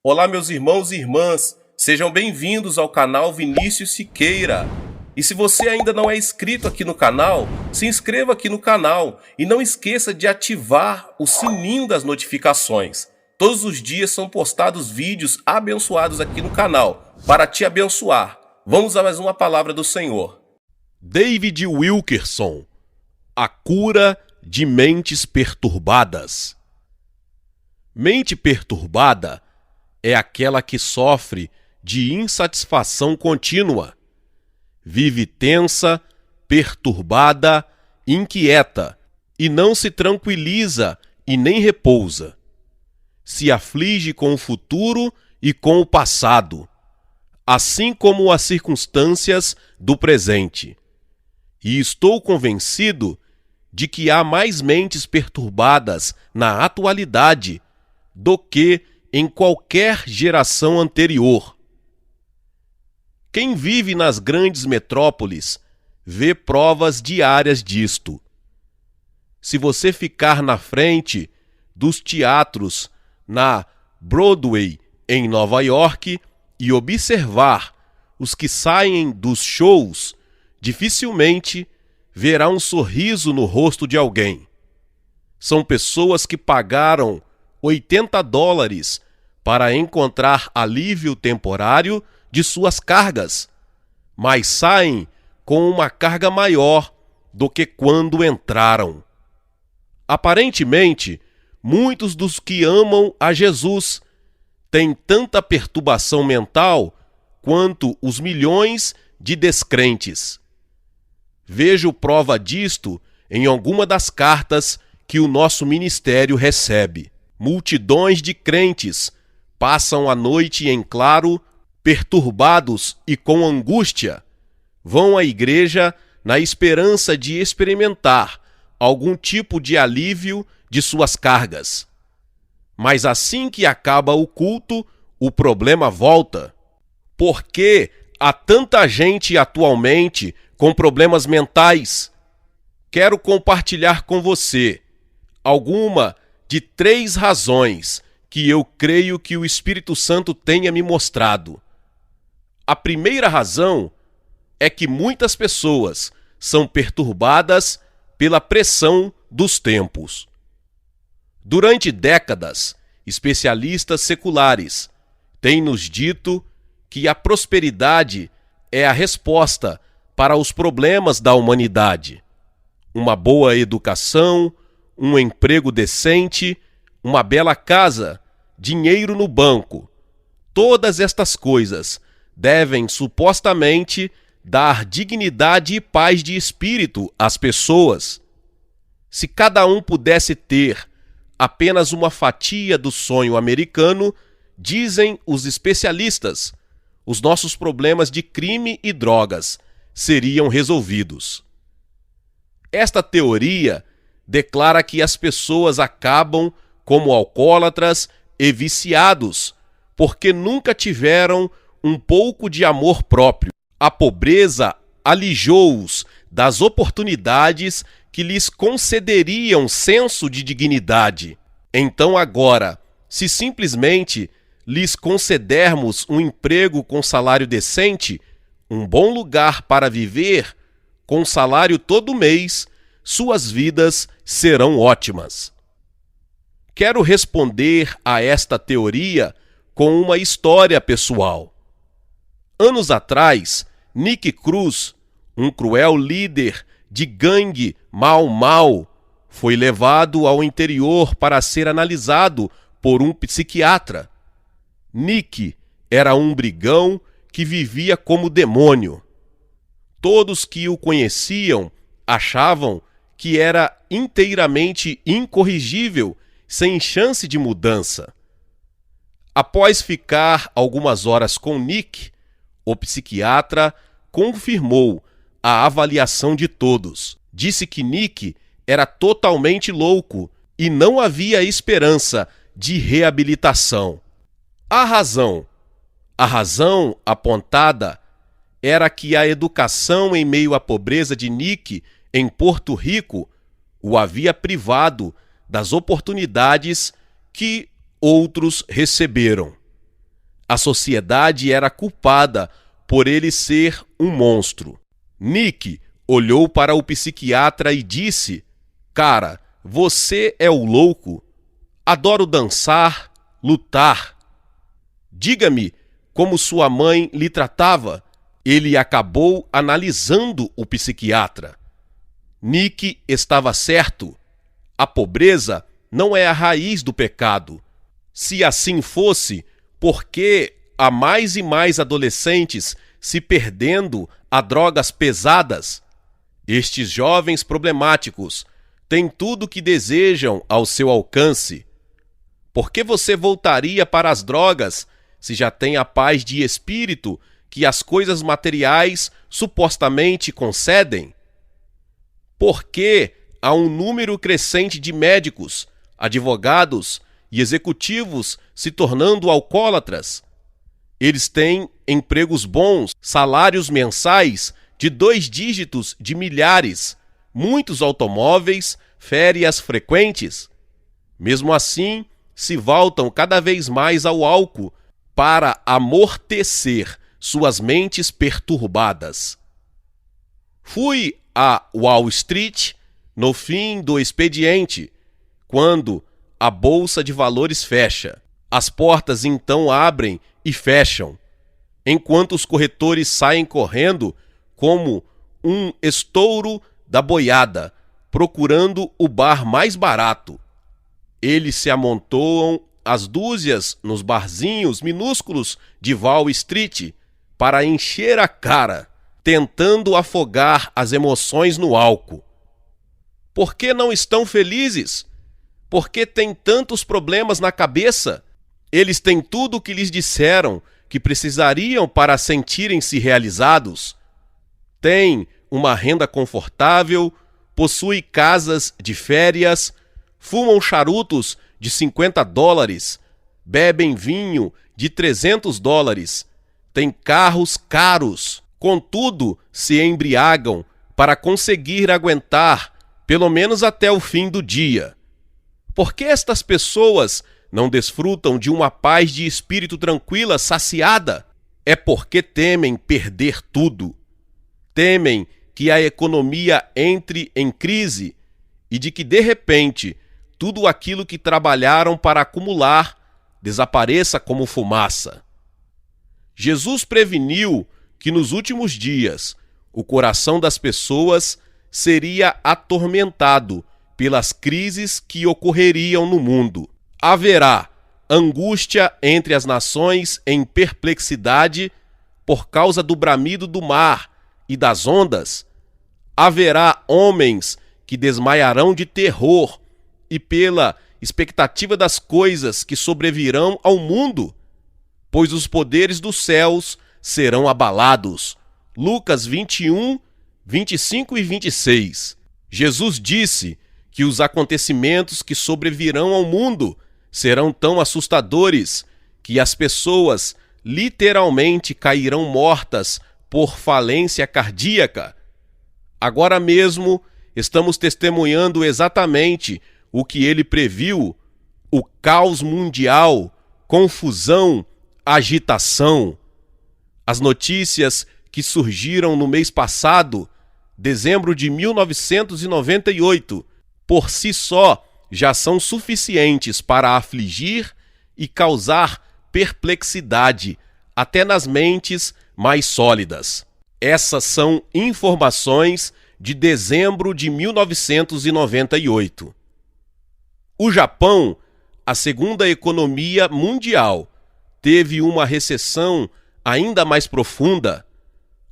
Olá, meus irmãos e irmãs, sejam bem-vindos ao canal Vinícius Siqueira. E se você ainda não é inscrito aqui no canal, se inscreva aqui no canal e não esqueça de ativar o sininho das notificações. Todos os dias são postados vídeos abençoados aqui no canal para te abençoar. Vamos a mais uma palavra do Senhor. David Wilkerson, a cura de mentes perturbadas. Mente perturbada é aquela que sofre de insatisfação contínua. Vive tensa, perturbada, inquieta e não se tranquiliza e nem repousa. Se aflige com o futuro e com o passado, assim como as circunstâncias do presente. E estou convencido de que há mais mentes perturbadas na atualidade do que em qualquer geração anterior. Quem vive nas grandes metrópoles vê provas diárias disto. Se você ficar na frente dos teatros na Broadway, em Nova York, e observar os que saem dos shows, dificilmente verá um sorriso no rosto de alguém. São pessoas que pagaram $80 para encontrar alívio temporário de suas cargas, mas saem com uma carga maior do que quando entraram. Aparentemente, muitos dos que amam a Jesus têm tanta perturbação mental quanto os milhões de descrentes. Vejo prova disto em alguma das cartas que o nosso ministério recebe. Multidões de crentes passam a noite em claro, perturbados e com angústia. Vão à igreja na esperança de experimentar algum tipo de alívio de suas cargas. Mas assim que acaba o culto, o problema volta. Por que há tanta gente atualmente com problemas mentais? Quero compartilhar com você alguma de 3 razões que eu creio que o Espírito Santo tenha me mostrado. A primeira razão é que muitas pessoas são perturbadas pela pressão dos tempos. Durante décadas, especialistas seculares têm nos dito que a prosperidade é a resposta para os problemas da humanidade. Uma boa educação, um emprego decente, uma bela casa, dinheiro no banco. Todas estas coisas devem supostamente dar dignidade e paz de espírito às pessoas. Se cada um pudesse ter apenas uma fatia do sonho americano, dizem os especialistas, os nossos problemas de crime e drogas seriam resolvidos. Esta teoria declara que as pessoas acabam como alcoólatras e viciados, porque nunca tiveram um pouco de amor próprio. A pobreza alijou-os das oportunidades que lhes concederiam senso de dignidade. Então agora, se simplesmente lhes concedermos um emprego com salário decente, um bom lugar para viver, com salário todo mês, suas vidas serão ótimas. Quero responder a esta teoria com uma história pessoal. Anos atrás, Nick Cruz, um cruel líder de gangue Mau Mau, foi levado ao interior para ser analisado por um psiquiatra. Nick era um brigão que vivia como demônio. Todos que o conheciam achavam que era inteiramente incorrigível, sem chance de mudança. Após ficar algumas horas com Nick, o psiquiatra confirmou a avaliação de todos. Disse que Nick era totalmente louco e não havia esperança de reabilitação. A razão apontada era que a educação em meio à pobreza de Nick em Porto Rico o havia privado das oportunidades que outros receberam. A sociedade era culpada por ele ser um monstro. Nick olhou para o psiquiatra e disse: "Cara, você é o louco. Adoro dançar, lutar. Diga-me como sua mãe lhe tratava." Ele acabou analisando o psiquiatra. Nick estava certo. A pobreza não é a raiz do pecado. Se assim fosse, por que há mais e mais adolescentes se perdendo a drogas pesadas? Estes jovens problemáticos têm tudo o que desejam ao seu alcance. Por que você voltaria para as drogas se já tem a paz de espírito que as coisas materiais supostamente concedem? Por que há um número crescente de médicos, advogados e executivos se tornando alcoólatras? Eles têm empregos bons, salários mensais de 2 dígitos de milhares, muitos automóveis, férias frequentes. Mesmo assim, se voltam cada vez mais ao álcool para amortecer suas mentes perturbadas. Fui a Wall Street no fim do expediente, quando a bolsa de valores fecha. As portas então abrem e fecham, enquanto os corretores saem correndo como um estouro da boiada, procurando o bar mais barato. Eles se amontoam às dúzias nos barzinhos minúsculos de Wall Street para encher a cara, tentando afogar as emoções no álcool. Por que não estão felizes? Por que têm tantos problemas na cabeça? Eles têm tudo o que lhes disseram que precisariam para sentirem-se realizados. Têm uma renda confortável, possuem casas de férias, fumam charutos de $50, bebem vinho de $300, têm carros caros, contudo se embriagam para conseguir aguentar pelo menos até o fim do dia. Por que estas pessoas não desfrutam de uma paz de espírito tranquila, saciada? É porque temem perder tudo. Temem que a economia entre em crise e de que, de repente, tudo aquilo que trabalharam para acumular desapareça como fumaça. Jesus preveniu que nos últimos dias o coração das pessoas seria atormentado pelas crises que ocorreriam no mundo. Haverá angústia entre as nações em perplexidade por causa do bramido do mar e das ondas. Haverá homens que desmaiarão de terror e pela expectativa das coisas que sobrevirão ao mundo, pois os poderes dos céus serão abalados. Lucas 21, 25 e 26. Jesus disse que os acontecimentos que sobrevirão ao mundo serão tão assustadores que as pessoas literalmente cairão mortas por falência cardíaca. Agora mesmo estamos testemunhando exatamente o que ele previu: o caos mundial, confusão, agitação. As notícias que surgiram no mês passado, dezembro de 1998, por si só já são suficientes para afligir e causar perplexidade até nas mentes mais sólidas. Essas são informações de dezembro de 1998. O Japão, a segunda economia mundial, teve uma recessão ainda mais profunda.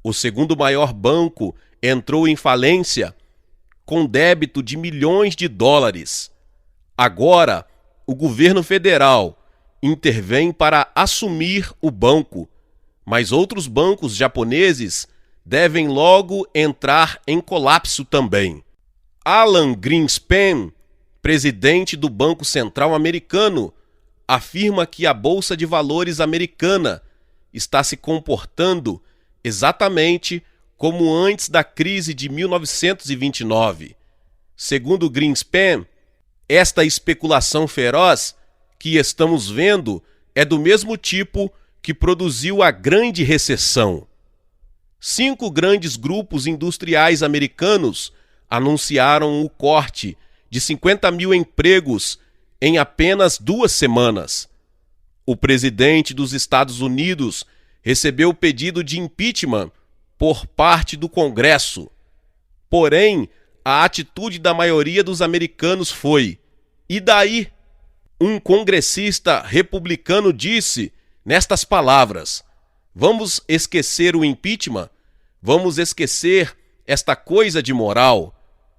O segundo maior banco entrou em falência, com débito de milhões de dólares. Agora, o governo federal intervém para assumir o banco, mas outros bancos japoneses devem logo entrar em colapso também. Alan Greenspan, presidente do Banco Central americano, afirma que a Bolsa de Valores americana está se comportando exatamente como antes da crise de 1929. Segundo Greenspan, esta especulação feroz que estamos vendo é do mesmo tipo que produziu a Grande Recessão. 5 grandes grupos industriais americanos anunciaram o corte de 50 mil empregos em apenas 2 semanas. O presidente dos Estados Unidos recebeu o pedido de impeachment por parte do Congresso. Porém, a atitude da maioria dos americanos foi: e daí? Um congressista republicano disse nestas palavras: vamos esquecer o impeachment? Vamos esquecer esta coisa de moral?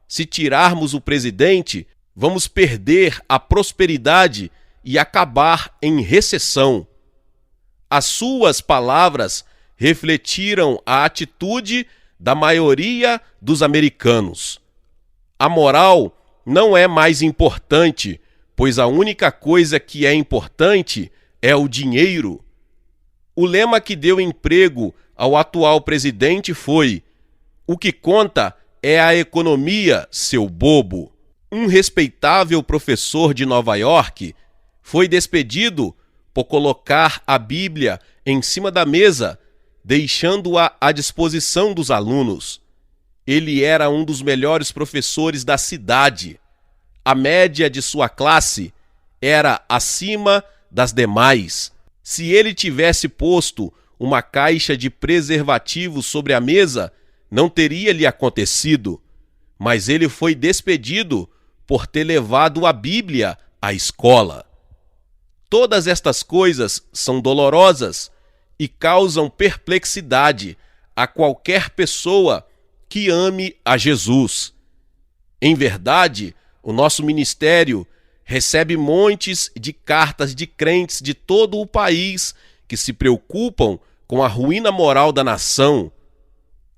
Se tirarmos o presidente, vamos perder a prosperidade e acabar em recessão. As suas palavras refletiram a atitude da maioria dos americanos. A moral não é mais importante, pois a única coisa que é importante é o dinheiro. O lema que deu emprego ao atual presidente foi: o que conta é a economia, seu bobo. Um respeitável professor de Nova York foi despedido por colocar a Bíblia em cima da mesa, deixando-a à disposição dos alunos. Ele era um dos melhores professores da cidade. A média de sua classe era acima das demais. Se ele tivesse posto uma caixa de preservativos sobre a mesa, não teria lhe acontecido. Mas ele foi despedido por ter levado a Bíblia à escola. Todas estas coisas são dolorosas e causam perplexidade a qualquer pessoa que ame a Jesus. Em verdade, o nosso ministério recebe montes de cartas de crentes de todo o país que se preocupam com a ruína moral da nação.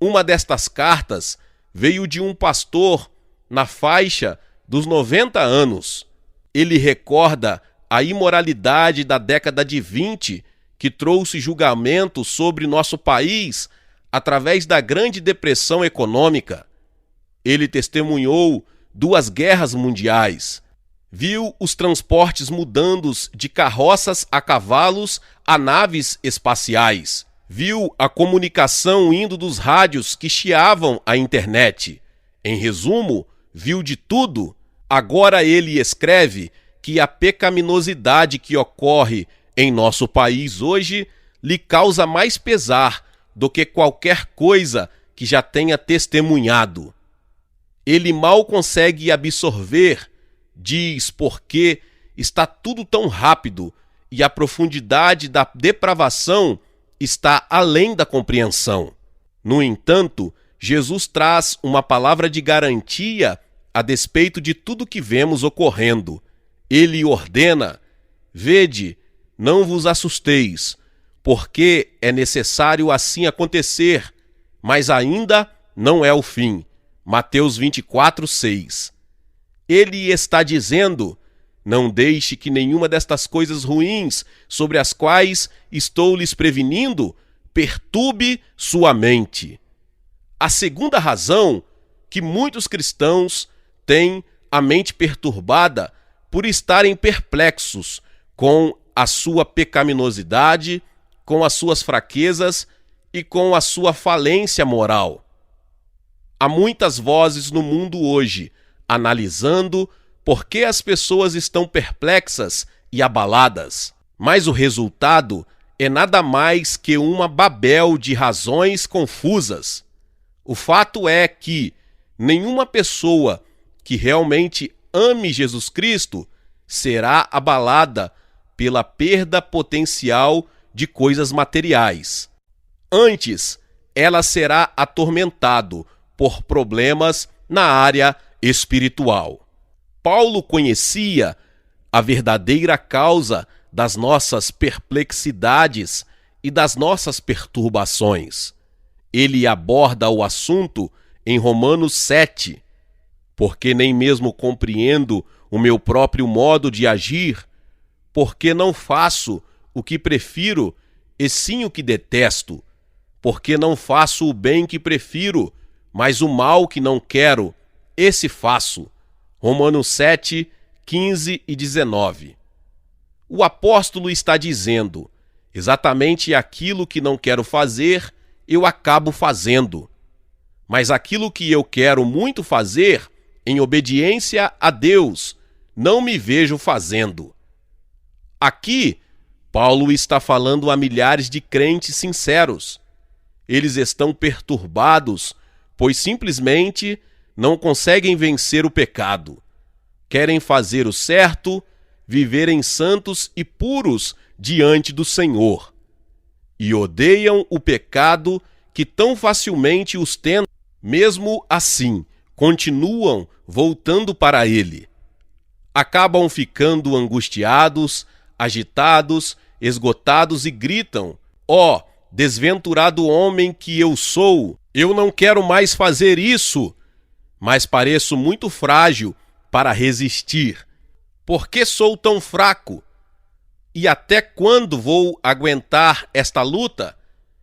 Uma destas cartas veio de um pastor na faixa dos 90 anos. Ele recorda a imoralidade da década de 20, que trouxe julgamento sobre nosso país através da Grande Depressão Econômica. Ele testemunhou 2 guerras mundiais. Viu os transportes mudando de carroças a cavalos a naves espaciais. Viu a comunicação indo dos rádios que chiavam a internet. Em resumo, viu de tudo. Agora ele escreve que a pecaminosidade que ocorre em nosso país hoje lhe causa mais pesar do que qualquer coisa que já tenha testemunhado. Ele mal consegue absorver, diz, porque está tudo tão rápido e a profundidade da depravação está além da compreensão. No entanto, Jesus traz uma palavra de garantia a despeito de tudo que vemos ocorrendo. Ele ordena: vede, não vos assusteis, porque é necessário assim acontecer, mas ainda não é o fim. Mateus 24:6. Ele está dizendo: não deixe que nenhuma destas coisas ruins, sobre as quais estou lhes prevenindo, perturbe sua mente. A segunda razão que muitos cristãos têm a mente perturbada por estarem perplexos com a sua pecaminosidade, com as suas fraquezas e com a sua falência moral. Há muitas vozes no mundo hoje analisando por que as pessoas estão perplexas e abaladas, mas o resultado é nada mais que uma babel de razões confusas. O fato é que nenhuma pessoa que realmente ame Jesus Cristo será abalada pela perda potencial de coisas materiais. Antes, ela será atormentado por problemas na área espiritual. Paulo conhecia a verdadeira causa das nossas perplexidades e das nossas perturbações. Ele aborda o assunto em Romanos 7. Porque nem mesmo compreendo o meu próprio modo de agir, porque não faço o que prefiro, e sim o que detesto, porque não faço o bem que prefiro, mas o mal que não quero, esse faço. Romanos 7, 15 e 19. O apóstolo está dizendo: Exatamente aquilo que não quero fazer, eu acabo fazendo. Mas aquilo que eu quero muito fazer, em obediência a Deus, não me vejo fazendo. Aqui, Paulo está falando a milhares de crentes sinceros. Eles estão perturbados, pois simplesmente não conseguem vencer o pecado. Querem fazer o certo, viverem santos e puros diante do Senhor. E odeiam o pecado que tão facilmente os tenta. Mesmo assim, continuam voltando para ele. Acabam ficando angustiados, agitados, esgotados e gritam: ó, desventurado homem que eu sou, eu não quero mais fazer isso, mas pareço muito frágil para resistir. Por que sou tão fraco? E até quando vou aguentar esta luta?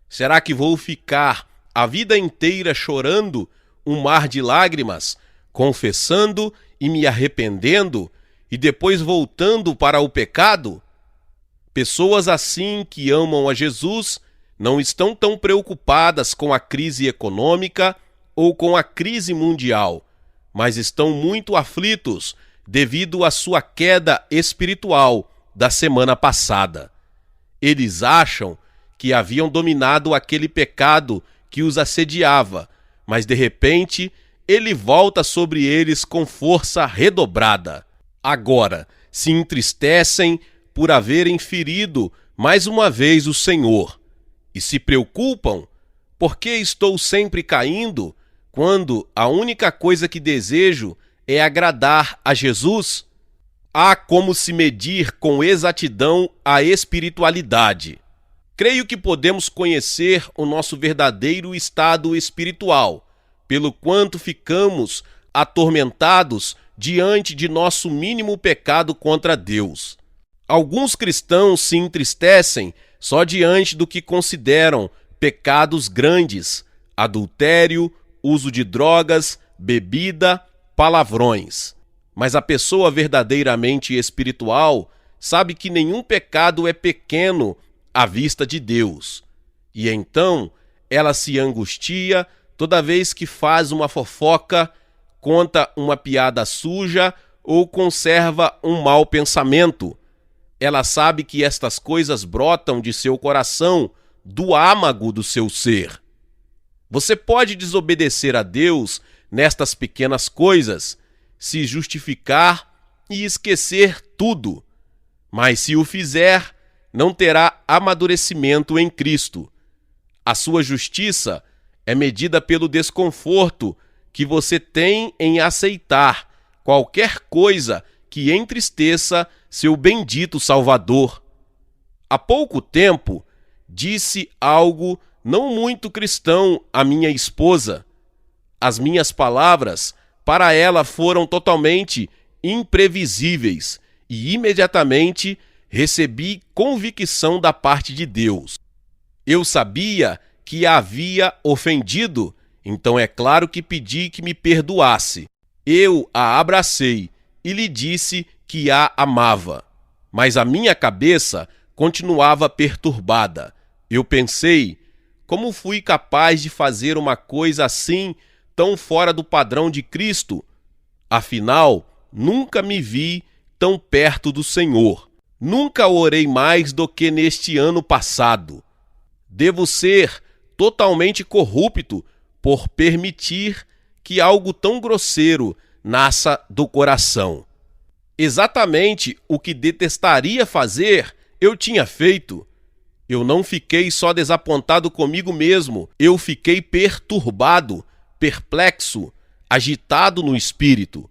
Será que vou ficar a vida inteira chorando um mar de lágrimas, confessando e me arrependendo, e depois voltando para o pecado? Pessoas assim que amam a Jesus não estão tão preocupadas com a crise econômica ou com a crise mundial, mas estão muito aflitos devido à sua queda espiritual da semana passada. Eles acham que haviam dominado aquele pecado que os assediava, mas de repente ele volta sobre eles com força redobrada. Agora se entristecem por haverem ferido mais uma vez o Senhor e se preocupam: por que estou sempre caindo quando a única coisa que desejo é agradar a Jesus? Há como se medir com exatidão a espiritualidade. Creio que podemos conhecer o nosso verdadeiro estado espiritual, pelo quanto ficamos atormentados diante de nosso mínimo pecado contra Deus. Alguns cristãos se entristecem só diante do que consideram pecados grandes: adultério, uso de drogas, bebida, palavrões. Mas a pessoa verdadeiramente espiritual sabe que nenhum pecado é pequeno à vista de Deus. E então ela se angustia toda vez que faz uma fofoca, conta uma piada suja ou conserva um mau pensamento. Ela sabe que estas coisas brotam de seu coração, do âmago do seu ser. Você pode desobedecer a Deus nestas pequenas coisas, se justificar e esquecer tudo. Mas se o fizer, não terá amadurecimento em Cristo. A sua justiça é medida pelo desconforto que você tem em aceitar qualquer coisa que entristeça seu bendito Salvador. Há pouco tempo, disse algo não muito cristão à minha esposa. As minhas palavras para ela foram totalmente imprevisíveis e imediatamente recebi convicção da parte de Deus. Eu sabia que a havia ofendido, então é claro que pedi que me perdoasse. Eu a abracei e lhe disse que a amava, mas a minha cabeça continuava perturbada. Eu pensei: como fui capaz de fazer uma coisa assim, tão fora do padrão de Cristo? Afinal, nunca me vi tão perto do Senhor. Nunca orei mais do que neste ano passado. Devo ser totalmente corrupto por permitir que algo tão grosseiro nasça do coração. Exatamente o que detestaria fazer, eu tinha feito. Eu não fiquei só desapontado comigo mesmo, eu fiquei perturbado, perplexo, agitado no espírito.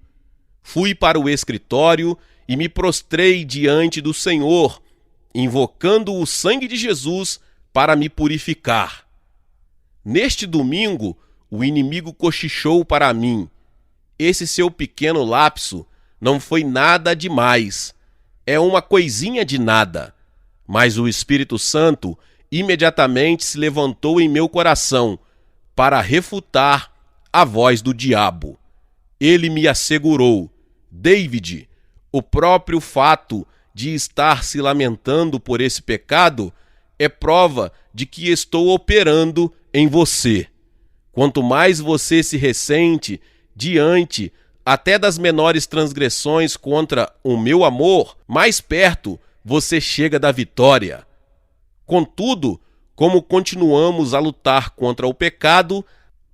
Fui para o escritório e me prostrei diante do Senhor, invocando o sangue de Jesus para me purificar. Neste domingo, o inimigo cochichou para mim: esse seu pequeno lapso não foi nada demais, é uma coisinha de nada. Mas o Espírito Santo imediatamente se levantou em meu coração para refutar a voz do diabo. Ele me assegurou: David, o próprio fato de estar se lamentando por esse pecado é prova de que estou operando em você. Quanto mais você se ressente diante até das menores transgressões contra o meu amor, mais perto você chega da vitória. Contudo, como continuamos a lutar contra o pecado,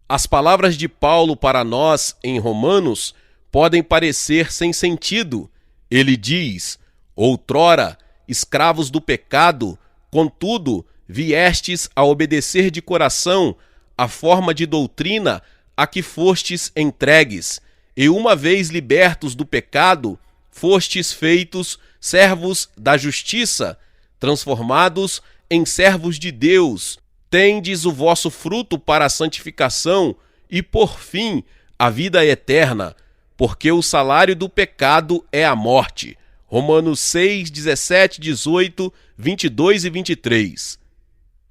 as palavras de Paulo para nós em Romanos podem parecer sem sentido. Ele diz: outrora, escravos do pecado, contudo, viestes a obedecer de coração a forma de doutrina a que fostes entregues, e uma vez libertos do pecado, fostes feitos servos da justiça, transformados em servos de Deus. Tendes o vosso fruto para a santificação e, por fim, a vida eterna, porque o salário do pecado é a morte. Romanos 6, 17, 18, 22 e 23.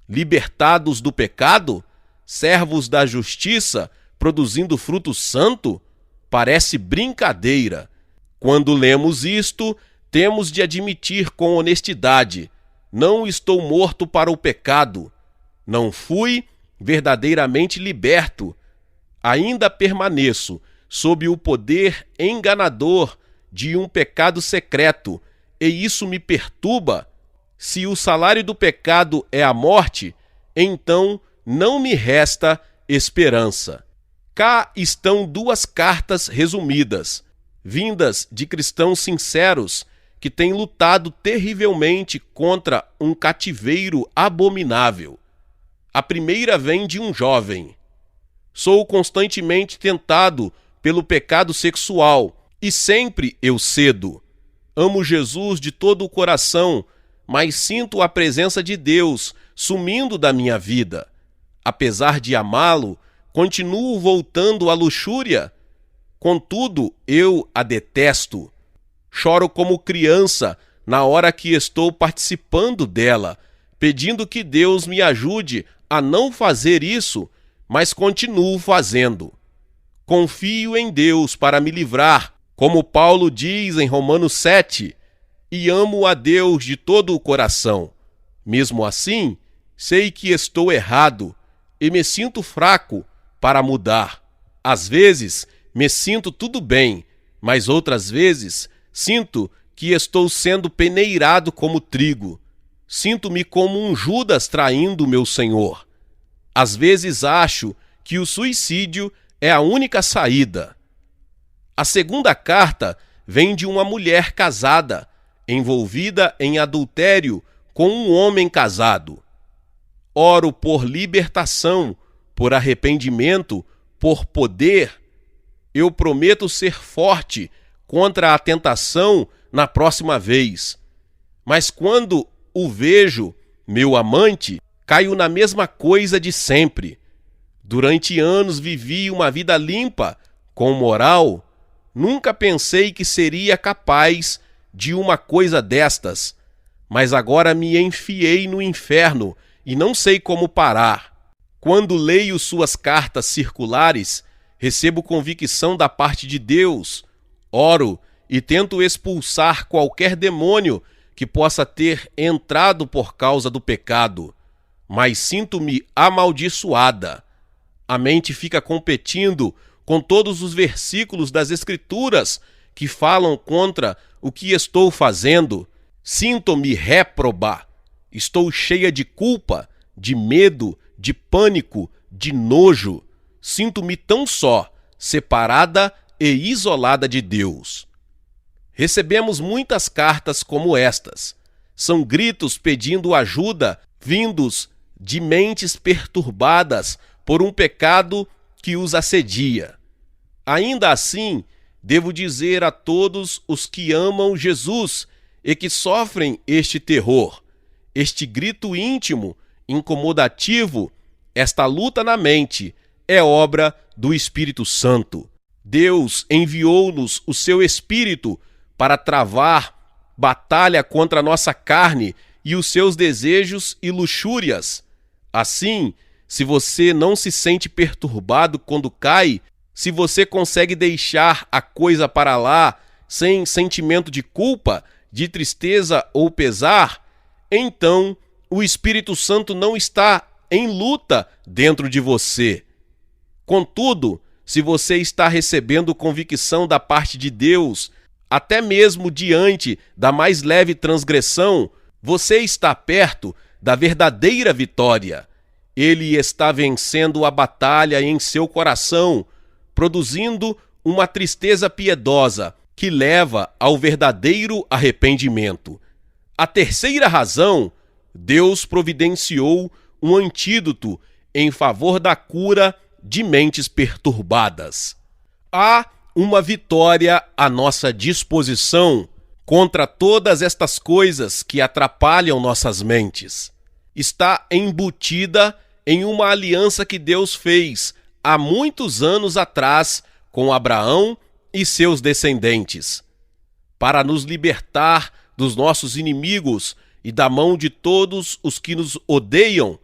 Libertados do pecado, servos da justiça, produzindo fruto santo? Parece brincadeira. Quando lemos isto, temos de admitir com honestidade: não estou morto para o pecado. Não fui verdadeiramente liberto. Ainda permaneço sob o poder enganador de um pecado secreto, e isso me perturba. Se o salário do pecado é a morte, então não me resta esperança. Cá estão duas cartas resumidas, vindas de cristãos sinceros que têm lutado terrivelmente contra um cativeiro abominável. A primeira vem de um jovem. Sou constantemente tentado pelo pecado sexual e sempre eu cedo. Amo Jesus de todo o coração, mas sinto a presença de Deus sumindo da minha vida. Apesar de amá-lo, continuo voltando à luxúria. Contudo, eu a detesto. Choro como criança na hora que estou participando dela, pedindo que Deus me ajude a não fazer isso, mas continuo fazendo. Confio em Deus para me livrar, como Paulo diz em Romanos 7, e amo a Deus de todo o coração. Mesmo assim, sei que estou errado e me sinto fraco para mudar. Às vezes, me sinto tudo bem, mas outras vezes sinto que estou sendo peneirado como trigo. Sinto-me como um Judas traindo meu Senhor. Às vezes acho que o suicídio é a única saída. A segunda carta vem de uma mulher casada, envolvida em adultério com um homem casado. Oro por libertação, por arrependimento, por poder. Eu prometo ser forte contra a tentação na próxima vez. Mas quando o vejo, meu amante, caio na mesma coisa de sempre. Durante anos vivi uma vida limpa, com moral. Nunca pensei que seria capaz de uma coisa destas, mas agora me enfiei no inferno e não sei como parar. Quando leio suas cartas circulares, recebo convicção da parte de Deus, oro e tento expulsar qualquer demônio que possa ter entrado por causa do pecado, mas sinto-me amaldiçoada. A mente fica competindo com todos os versículos das Escrituras que falam contra o que estou fazendo. Sinto-me réproba. Estou cheia de culpa, de medo, de pânico, de nojo. Sinto-me tão só, separada e isolada de Deus. Recebemos muitas cartas como estas. São gritos pedindo ajuda, vindos de mentes perturbadas por um pecado que os assedia. Ainda assim, devo dizer a todos os que amam Jesus e que sofrem este terror, este grito íntimo, incomodativo, esta luta na mente, é obra do Espírito Santo. Deus enviou-nos o seu Espírito para travar batalha contra a nossa carne e os seus desejos e luxúrias. Assim, se você não se sente perturbado quando cai, se você consegue deixar a coisa para lá sem sentimento de culpa, de tristeza ou pesar, então o Espírito Santo não está em luta dentro de você. Contudo, se você está recebendo convicção da parte de Deus, até mesmo diante da mais leve transgressão, você está perto da verdadeira vitória. Ele está vencendo a batalha em seu coração, produzindo uma tristeza piedosa que leva ao verdadeiro arrependimento. A terceira razão, Deus providenciou um antídoto em favor da cura de mentes perturbadas. Há uma vitória à nossa disposição contra todas estas coisas que atrapalham nossas mentes. Está embutida em uma aliança que Deus fez há muitos anos atrás com Abraão e seus descendentes, para nos libertar dos nossos inimigos e da mão de todos os que nos odeiam,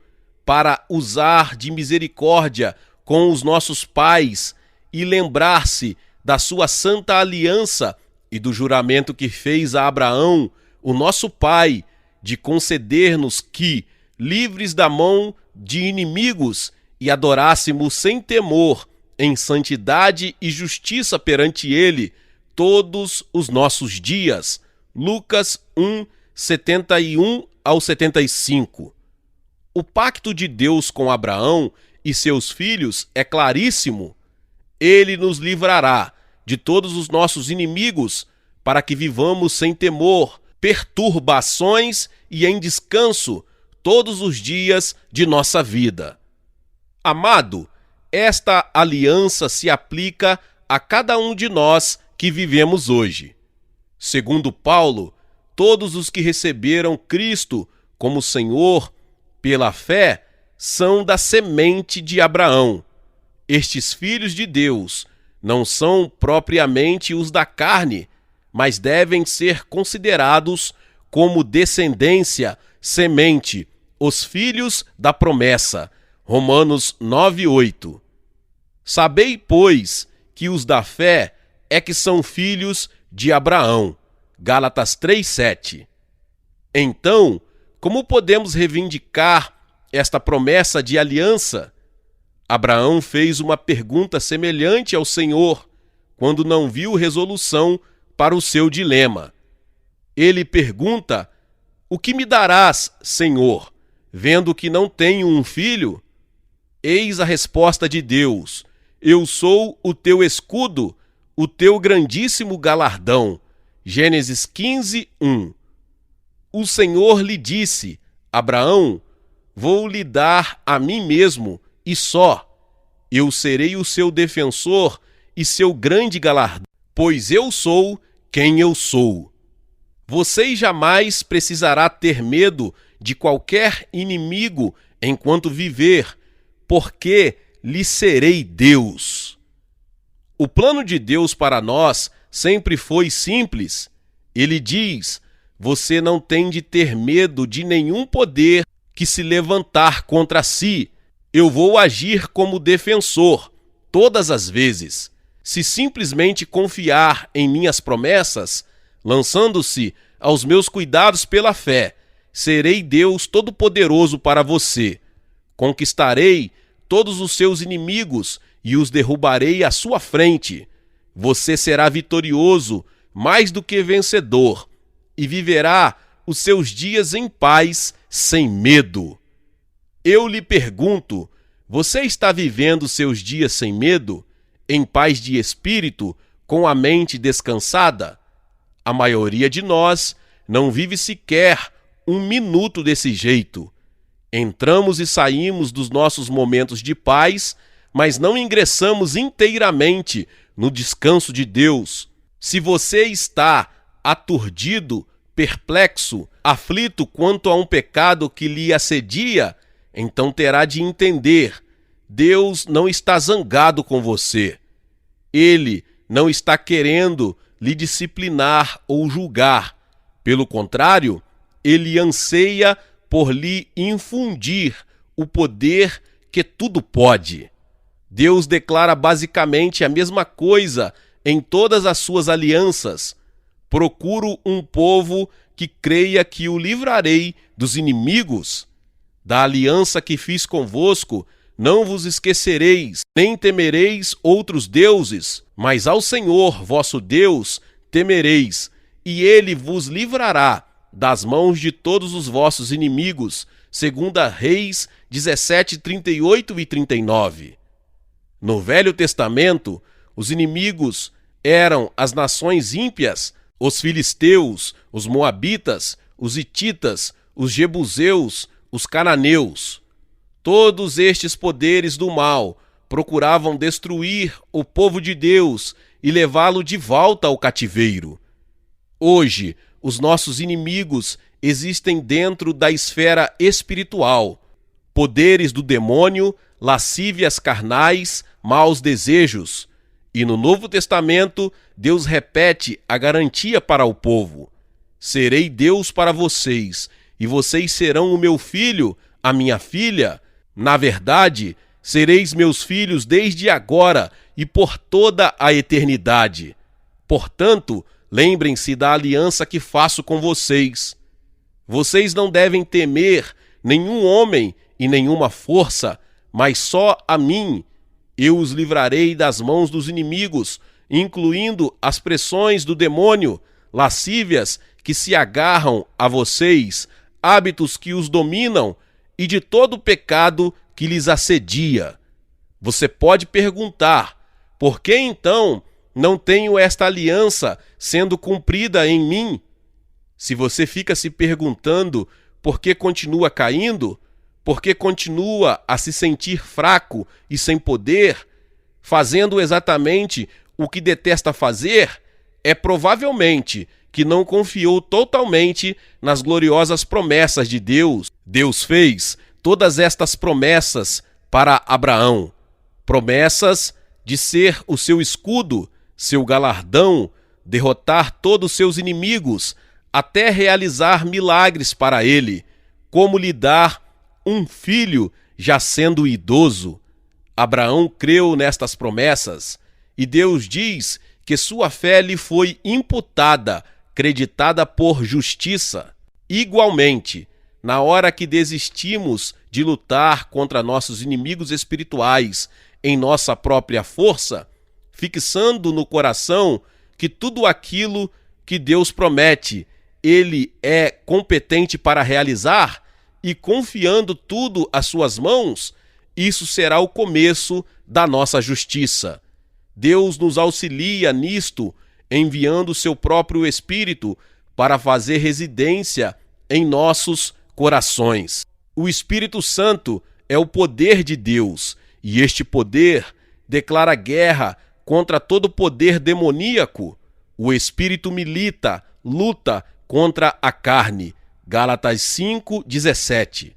para usar de misericórdia com os nossos pais e lembrar-se da sua santa aliança e do juramento que fez a Abraão, o nosso pai, de conceder-nos que, livres da mão de inimigos, e adorássemos sem temor, em santidade e justiça perante ele, todos os nossos dias. Lucas 1, 71 ao 75. O pacto de Deus com Abraão e seus filhos é claríssimo. Ele nos livrará de todos os nossos inimigos, para que vivamos sem temor, perturbações e em descanso todos os dias de nossa vida. Amado, esta aliança se aplica a cada um de nós que vivemos hoje. Segundo Paulo, todos os que receberam Cristo como Senhor pela fé são da semente de Abraão. Estes filhos de Deus não são propriamente os da carne, mas devem ser considerados como descendência, semente, os filhos da promessa. Romanos 9:8. Sabei, pois, que os da fé é que são filhos de Abraão. Gálatas 3:7. Então, como podemos reivindicar esta promessa de aliança? Abraão fez uma pergunta semelhante ao Senhor, quando não viu resolução para o seu dilema. Ele pergunta: "O que me darás, Senhor, vendo que não tenho um filho?" Eis a resposta de Deus: "Eu sou o teu escudo, o teu grandíssimo galardão." Gênesis 15:1. O Senhor lhe disse: "Abraão, vou lhe dar a mim mesmo, e só. Eu serei o seu defensor e seu grande galardão, pois eu sou quem eu sou." Você jamais precisará ter medo de qualquer inimigo enquanto viver, porque lhe serei Deus. O plano de Deus para nós sempre foi simples. Ele diz: você não tem de ter medo de nenhum poder que se levantar contra si. Eu vou agir como defensor, todas as vezes. Se simplesmente confiar em minhas promessas, lançando-se aos meus cuidados pela fé, serei Deus Todo-Poderoso para você. Conquistarei todos os seus inimigos e os derrubarei à sua frente. Você será vitorioso, mais do que vencedor, e viverá os seus dias em paz, sem medo. Eu lhe pergunto: você está vivendo seus dias sem medo, em paz de espírito, com a mente descansada? A maioria de nós não vive sequer um minuto desse jeito. Entramos e saímos dos nossos momentos de paz, mas não ingressamos inteiramente no descanso de Deus. Se você está aturdido, perplexo, aflito quanto a um pecado que lhe assedia, então terá de entender: Deus não está zangado com você. Ele não está querendo lhe disciplinar ou julgar. Pelo contrário, ele anseia por lhe infundir o poder que tudo pode. Deus declara basicamente a mesma coisa em todas as suas alianças. Procuro um povo que creia que o livrarei dos inimigos. Da aliança que fiz convosco, não vos esquecereis, nem temereis outros deuses, mas ao Senhor, vosso Deus, temereis, e ele vos livrará das mãos de todos os vossos inimigos, segundo Reis 17, 38 e 39. No Velho Testamento, os inimigos eram as nações ímpias, os filisteus, os moabitas, os hititas, os jebuseus, os cananeus. Todos estes poderes do mal procuravam destruir o povo de Deus e levá-lo de volta ao cativeiro. Hoje, os nossos inimigos existem dentro da esfera espiritual. Poderes do demônio, lascívias carnais, maus desejos. E no Novo Testamento, Deus repete a garantia para o povo: serei Deus para vocês, e vocês serão o meu filho, a minha filha. Na verdade, sereis meus filhos desde agora e por toda a eternidade. Portanto, lembrem-se da aliança que faço com vocês. Vocês não devem temer nenhum homem e nenhuma força, mas só a mim. Eu os livrarei das mãos dos inimigos, incluindo as pressões do demônio, lascívias que se agarram a vocês, hábitos que os dominam e de todo o pecado que lhes assedia. Você pode perguntar: por que então não tenho esta aliança sendo cumprida em mim? Se você fica se perguntando por que continua caindo, por que continua a se sentir fraco e sem poder, fazendo exatamente o que detesta fazer, é provavelmente que não confiou totalmente nas gloriosas promessas de Deus. Deus fez todas estas promessas para Abraão, promessas de ser o seu escudo, seu galardão, derrotar todos os seus inimigos, até realizar milagres para ele, como lhe dar um filho já sendo idoso. Abraão creu nestas promessas, e Deus diz que sua fé lhe foi imputada, creditada por justiça. Igualmente, na hora que desistimos de lutar contra nossos inimigos espirituais em nossa própria força, fixando no coração que tudo aquilo que Deus promete, Ele é competente para realizar, e confiando tudo às suas mãos, isso será o começo da nossa justiça. Deus nos auxilia nisto, enviando seu próprio Espírito para fazer residência em nossos corações. O Espírito Santo é o poder de Deus, e este poder declara guerra contra todo poder demoníaco. O Espírito milita, luta contra a carne. Gálatas 5:17.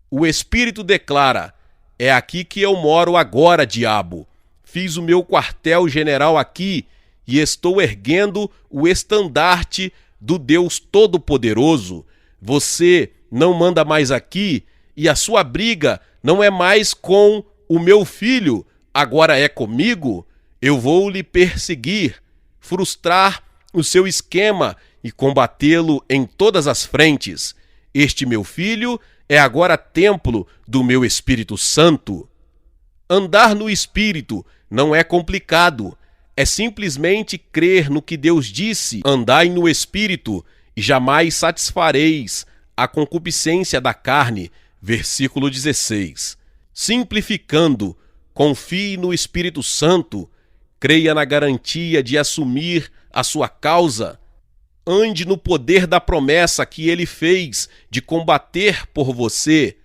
O Espírito declara: é aqui que eu moro agora, diabo. Fiz o meu quartel-general aqui e estou erguendo o estandarte do Deus Todo-Poderoso. Você não manda mais aqui e a sua briga não é mais com o meu filho, agora é comigo. Eu vou lhe perseguir, frustrar o seu esquema e combatê-lo em todas as frentes. Este meu filho é agora templo do meu Espírito Santo. Andar no Espírito não é complicado, é simplesmente crer no que Deus disse. Andai no Espírito e jamais satisfareis a concupiscência da carne. Versículo 16. Simplificando, confie no Espírito Santo, creia na garantia de assumir a sua causa, ande no poder da promessa que ele fez de combater por você.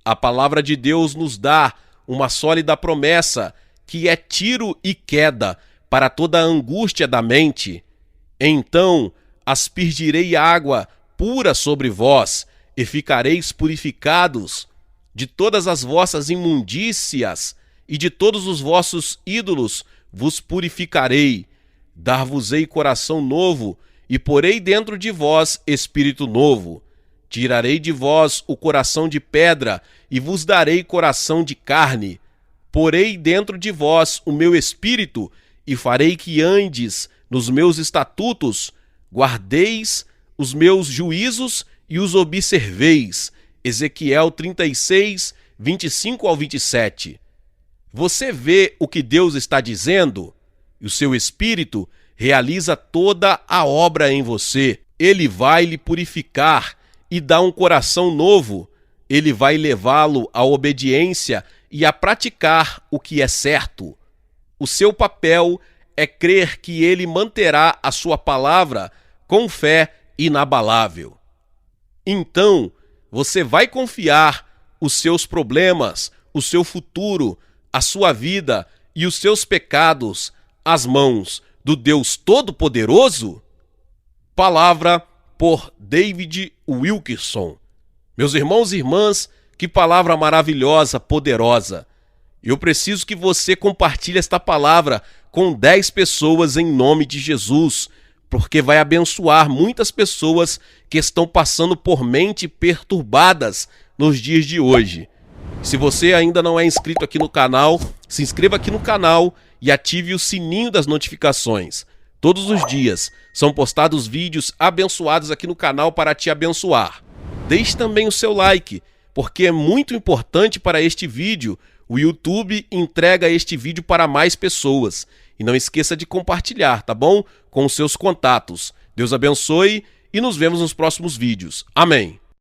A palavra de Deus nos dá uma sólida promessa que é tiro e queda para toda a angústia da mente. Então aspergirei água pura sobre vós e ficareis purificados de todas as vossas imundícias e de todos os vossos ídolos vos purificarei. Dar-vos-ei coração novo e porei dentro de vós espírito novo. Tirarei de vós o coração de pedra e vos darei coração de carne. Porei dentro de vós o meu espírito e farei que andes nos meus estatutos, guardeis os meus juízos e os observeis. Ezequiel 36, 25 ao 27. Você vê o que Deus está dizendo? E o seu Espírito realiza toda a obra em você. Ele vai lhe purificar e dar um coração novo. Ele vai levá-lo à obediência e a praticar o que é certo. O seu papel é crer que ele manterá a sua palavra com fé inabalável. Então, você vai confiar os seus problemas, o seu futuro, a sua vida e os seus pecados às mãos do Deus Todo-Poderoso? Palavra por David Wilkerson. Meus irmãos e irmãs, que palavra maravilhosa, poderosa. Eu preciso que você compartilhe esta palavra com 10 pessoas em nome de Jesus, porque vai abençoar muitas pessoas que estão passando por mente perturbadas nos dias de hoje. Se você ainda não é inscrito aqui no canal, se inscreva aqui no canal e ative o sininho das notificações. Todos os dias são postados vídeos abençoados aqui no canal para te abençoar. Deixe também o seu like, porque é muito importante para este vídeo. O YouTube entrega este vídeo para mais pessoas. E não esqueça de compartilhar, tá bom? Com os seus contatos. Deus abençoe e nos vemos nos próximos vídeos. Amém.